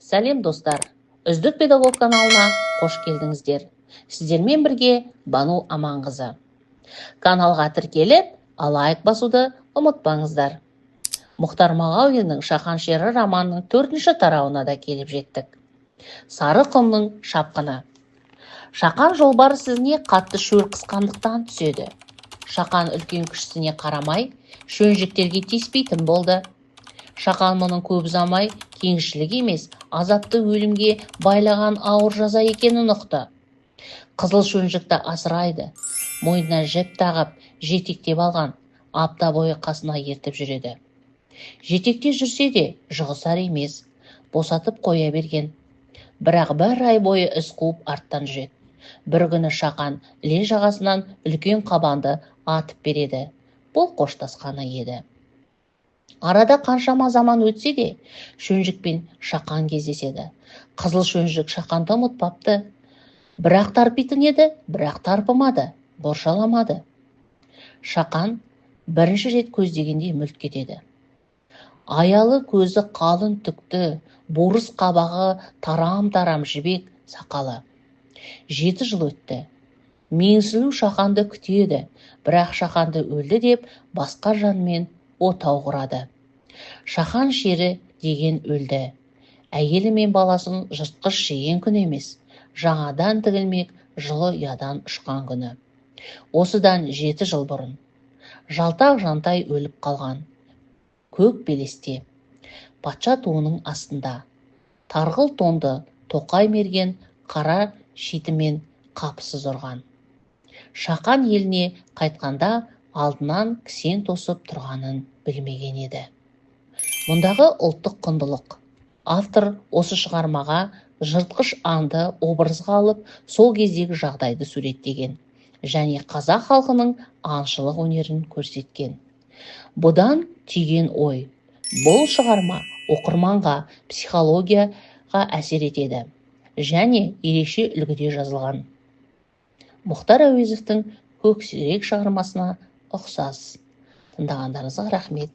Сәлем достар, үздік педагог каналына қош келдіңіздер. Сіздермен бірге Бану Аманқызы. Каналға тіркеліп, лайк басуды ұмытпаңыздар. Мұхтар Мағауиннің Шақан шері романының 4-ші тарауына да келіп жеттік. Сары құмның шапқыны. Шақан жолбарыс ізіне қатты шөл қысқандықтан түседі. Шақан үлкен кішісіне қарамай, шөнжіктерге тиіспейтін болды. Шақан мұның көп ұзамай кеңшілік емес, азапты өлімге байлаған ауыр жаза екенін ұқты. Қызыл шөнжікті асырайды, мойнына жіп тағып, жетектеп алған, апта бойы қасына ертіп жүреді. Жетекте жүрсе де жұғысар емес, босатып қоя берген. Бірақ бір ай бойы із қуып арттан жүреді. Бір күні Шақан іле жағасынан үлкен қабанды атып береді. Бұл қоштасқаны еді. Арада қаншама заман өтсе де, шөнжікпен Шақан кездеседі. Қызыл шөнжік Шақанды ұмытпапты. Бірақ тарпитын еді, бірақ тарпымады, боршаламады. Шақан бірінші рет көздегенде мүлт кетеді. Аялы көзі қалың түкті, борыс қабағы тарам-тарам жібек сақалы. 7 жыл өтті. Менсілу Шақанды күтеді, бірақ Шақанды өлді деп басқа жанмен отау құрады. Шақан шері деген өлді. Әйелі мен баласын жыртқыш жеген күн емес, жаңадан тігілмек жылы ұядан ұшқан күні. Осыдан 7 жыл бұрын. Жалтақ жантай өліп қалған. Көк белесте, патша туының астында. Тарғыл тонды тоқай мерген қара шитімен қапысыз ұрған. Шақан еліне қайтқанда алдынан кісен тосып тұрғанын білмеген еді. Мұндағы ұлттық құндылық. Автор осы шығармаға жыртқыш аңды образға алып, сол кездегі жағдайды суреттеген және қазақ халқының аңшылық өнерін көрсеткен. Бұдан түйген ой. Бұл шығарма оқырманға психологияға әсер етеді және ерекше үлгіде жазылған. Мұхтар Әуезовтің Көксерек шығармасына ұқсас. Тыңдағандарыңызға рахмет.